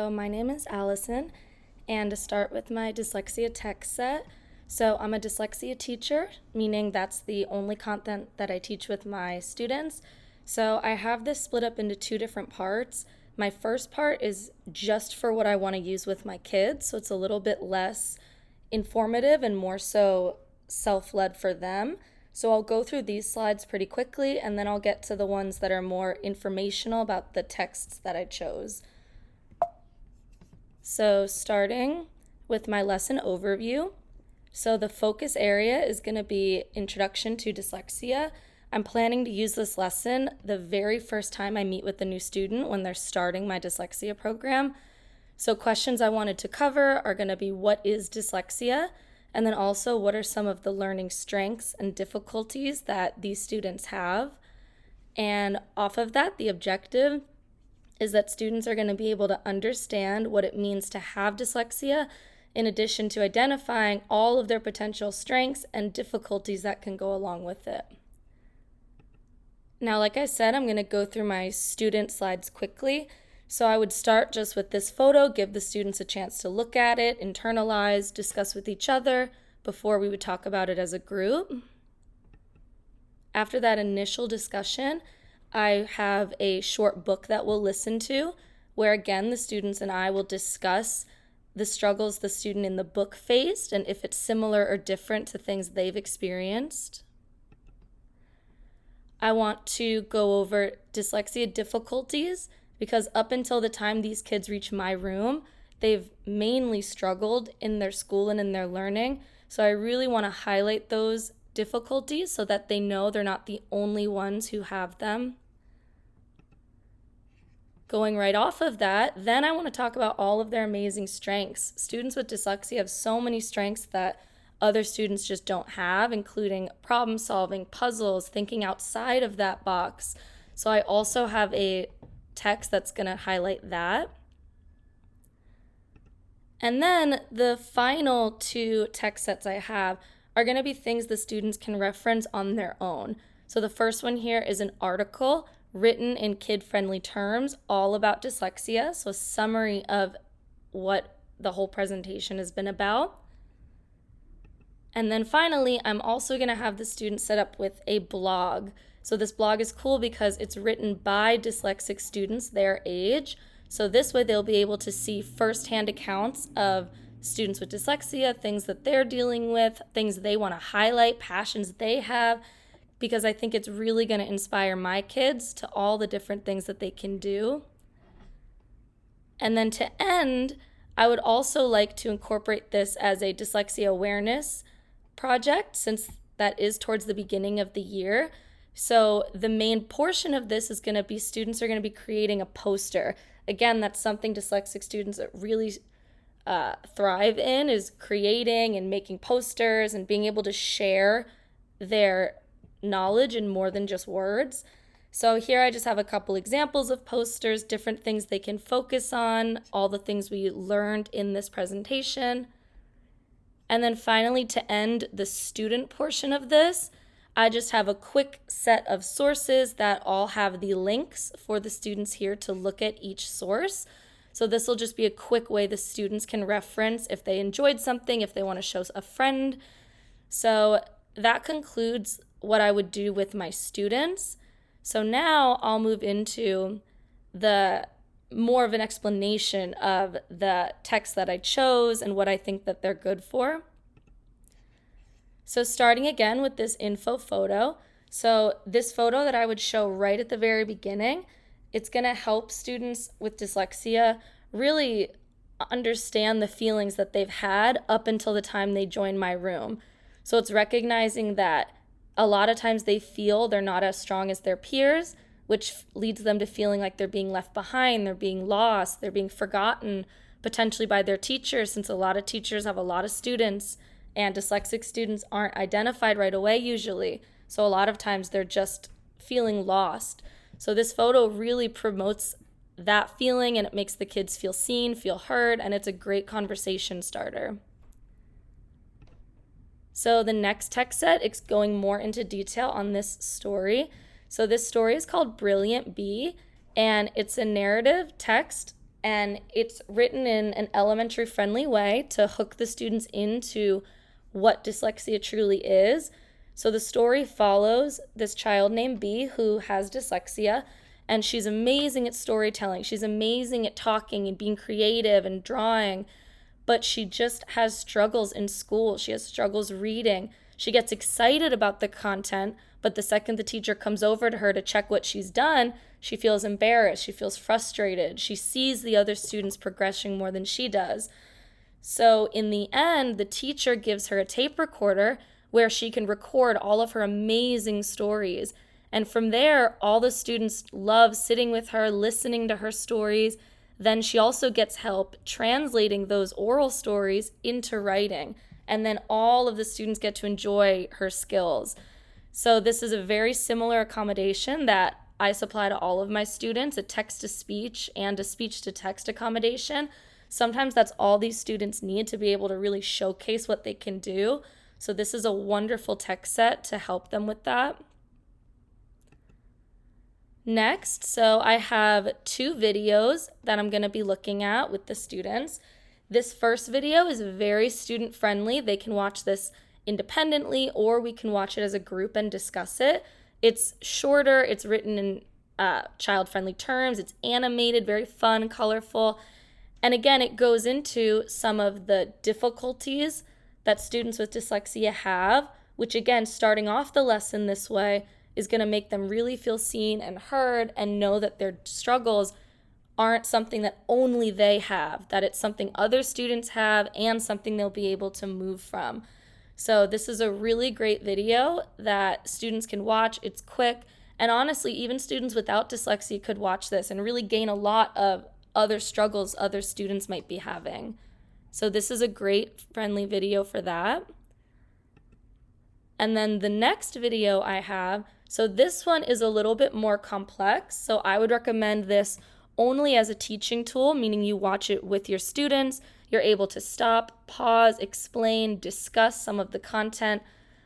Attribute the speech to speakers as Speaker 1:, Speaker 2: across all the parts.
Speaker 1: So my name is Allison, and to start with my dyslexia text set, so I'm a dyslexia teacher, meaning that's the only content that I teach with my students. So I have this split up into two different parts. My first part is just for what I want to use with my kids, so it's a little bit less informative and more so self-led for them. So I'll go through these slides pretty quickly, and then I'll get to the ones that are more informational about the texts that I chose. So starting with my lesson overview. So the focus area is going to be Introduction to Dyslexia. I'm planning to use this lesson the very first time I meet with a new student when they're starting my dyslexia program. So questions I wanted to cover are going to be, what is dyslexia? And then also, what are some of the learning strengths and difficulties that these students have? And off of that, the objective is that students are going to be able to understand what it means to have dyslexia, in addition to identifying all of their potential strengths and difficulties that can go along with it. Now, like I said, I'm going to go through my student slides quickly. So I would start just with this photo, give the students a chance to look at it, internalize, discuss with each other before we would talk about it as a group. After that initial discussion, I have a short book that we'll listen to, where again, the students and I will discuss the struggles the student in the book faced and if it's similar or different to things they've experienced. I want to go over dyslexia difficulties because up until the time these kids reach my room, they've mainly struggled in their school and in their learning. So I really want to highlight those difficulties so that they know they're not the only ones who have them. Going right off of that, then I want to talk about all of their amazing strengths. Students with dyslexia have so many strengths that other students just don't have, including problem solving, puzzles, thinking outside of that box. So I also have a text that's going to highlight that. And then the final two text sets I have are going to be things the students can reference on their own. So the first one here is an article written in kid-friendly terms all about dyslexia, so a summary of what the whole presentation has been about. And then finally, I'm also going to have the students set up with a blog. So this blog is cool because it's written by dyslexic students their age. So this way they'll be able to see firsthand accounts of students with dyslexia, things that they're dealing with, things they want to highlight, passions they have, because I think it's really going to inspire my kids to all the different things that they can do. And then to end, I would also like to incorporate this as a dyslexia awareness project, since that is towards the beginning of the year. So the main portion of this is going to be students are going to be creating a poster. Again, that's something dyslexic students that really thrive in, is creating and making posters and being able to share their knowledge in more than just words. So here I just have a couple examples of posters, different things they can focus on, all the things we learned in this presentation. And then finally, to end the student portion of this, I just have a quick set of sources that all have the links for the students here to look at each source. So this will just be a quick way the students can reference if they enjoyed something, if they want to show a friend. So that concludes what I would do with my students. So now I'll move into the more of an explanation of the text that I chose and what I think that they're good for. So starting again with this info photo. So this photo that I would show right at the very beginning, it's going to help students with dyslexia really understand the feelings that they've had up until the time they join my room. So it's recognizing that a lot of times they feel they're not as strong as their peers, which leads them to feeling like they're being left behind, they're being lost, they're being forgotten, potentially by their teachers, since a lot of teachers have a lot of students, and dyslexic students aren't identified right away usually. So a lot of times they're just feeling lost. So this photo really promotes that feeling, and it makes the kids feel seen, feel heard, and it's a great conversation starter. So the next text set is going more into detail on this story. So this story is called Brilliant Bee, and it's a narrative text and it's written in an elementary friendly way to hook the students into what dyslexia truly is. So the story follows this child named B who has dyslexia, and she's amazing at storytelling. She's amazing at talking and being creative and drawing, but she just has struggles in school. She has struggles reading. She gets excited about the content, but the second the teacher comes over to her to check what she's done, she feels embarrassed. She feels frustrated. She sees the other students progressing more than she does. So in the end, the teacher gives her a tape recorder where she can record all of her amazing stories. And from there, all the students love sitting with her, listening to her stories. Then she also gets help translating those oral stories into writing. And then all of the students get to enjoy her skills. So this is a very similar accommodation that I supply to all of my students, a text-to-speech and a speech-to-text accommodation. Sometimes that's all these students need to be able to really showcase what they can do. So this is a wonderful text set to help them with that. Next, so I have 2 videos that I'm going to be looking at with the students. This first video is very student friendly. They can watch this independently, or we can watch it as a group and discuss it. It's shorter, it's written in child-friendly terms, it's animated, very fun, colorful, and again, it goes into some of the difficulties that students with dyslexia have, which again, starting off the lesson this way is going to make them really feel seen and heard and know that their struggles aren't something that only they have, that it's something other students have and something they'll be able to move from. So this is a really great video that students can watch. It's quick, and honestly, even students without dyslexia could watch this and really gain a lot of other struggles other students might be having. So this is a great friendly video for that. And then the next video I have, so this one is a little bit more complex, so I would recommend this only as a teaching tool, meaning you watch it with your students. You're able to stop, pause, explain, discuss some of the content.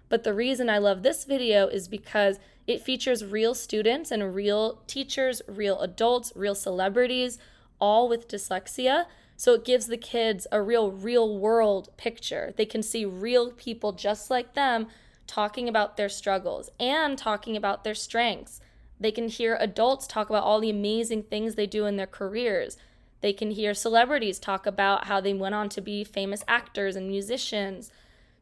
Speaker 1: But the reason I love this video is because it features real students and real teachers, real adults, real celebrities, all with dyslexia. So it gives the kids a real world picture. They can see real people just like them talking about their struggles and talking about their strengths. They can hear adults talk about all the amazing things they do in their careers. They can hear celebrities talk about how they went on to be famous actors and musicians.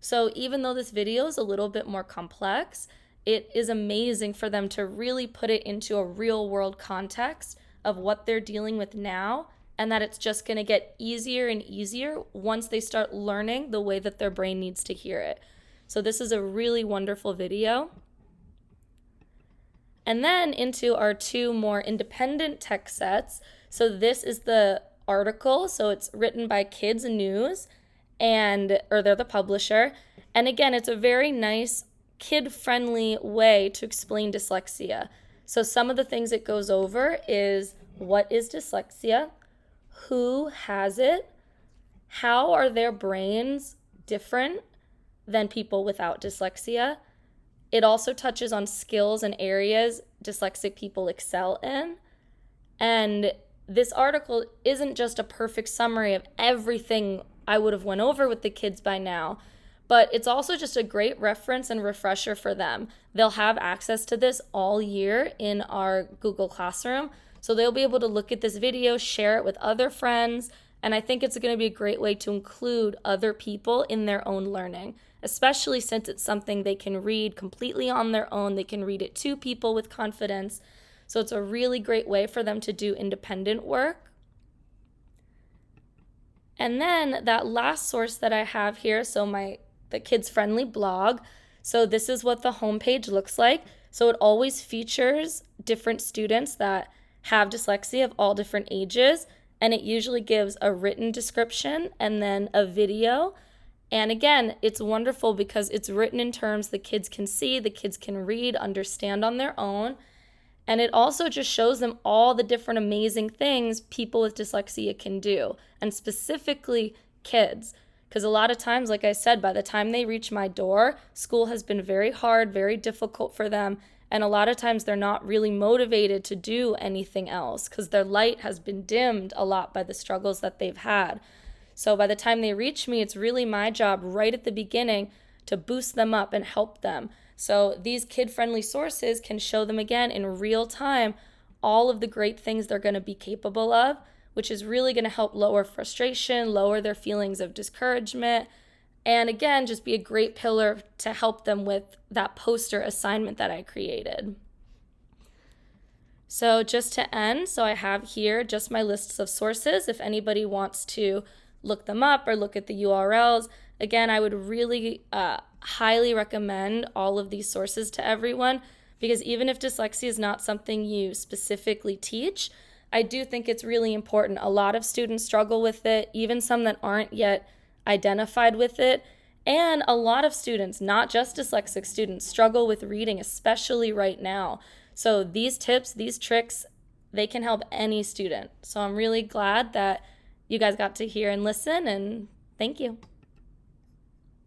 Speaker 1: So even though this video is a little bit more complex, it is amazing for them to really put it into a real world context of what they're dealing with now, and that it's just going to get easier and easier once they start learning the way that their brain needs to hear it. So this is a really wonderful video. And then into our 2 more independent text sets. So this is the article, so it's written by Kids News, or they're the publisher. And again, it's a very nice kid-friendly way to explain dyslexia. So some of the things it goes over is what is dyslexia, who has it, how are their brains different than people without dyslexia. It also touches on skills and areas dyslexic people excel in. And this article isn't just a perfect summary of everything I would have went over with the kids by now, but it's also just a great reference and refresher for them. They'll have access to this all year in our Google Classroom, so they'll be able to look at this video, share it with other friends, and I think it's going to be a great way to include other people in their own learning, especially since it's something they can read completely on their own. They can read it to people with confidence. So it's a really great way for them to do independent work. And then that last source that I have here, so the kids-friendly blog. So this is what the homepage looks like. So it always features different students that have dyslexia of all different ages, and it usually gives a written description and then a video. And again, it's wonderful because it's written in terms the kids can see, the kids can read, understand on their own. And it also just shows them all the different amazing things people with dyslexia can do, and specifically kids. Because a lot of times, like I said, by the time they reach my door, school has been very hard, very difficult for them, And a lot of times they're not really motivated to do anything else because their light has been dimmed a lot by the struggles that they've had. So by the time they reach me, it's really my job right at the beginning to boost them up and help them. So these kid-friendly sources can show them again in real time all of the great things they're going to be capable of, which is really going to help lower frustration, lower their feelings of discouragement, and again, just be a great pillar to help them with that poster assignment that I created. So just to end, so I have here just my lists of sources. If anybody wants to look them up or look at the URLs, again, I would really highly recommend all of these sources to everyone, because even if dyslexia is not something you specifically teach, I do think it's really important. A lot of students struggle with it, even some that aren't yet identified with it. And a lot of students, not just dyslexic students, struggle with reading, especially right now. So these tips, these tricks, they can help any student. So I'm really glad that you guys got to hear and listen, and thank you.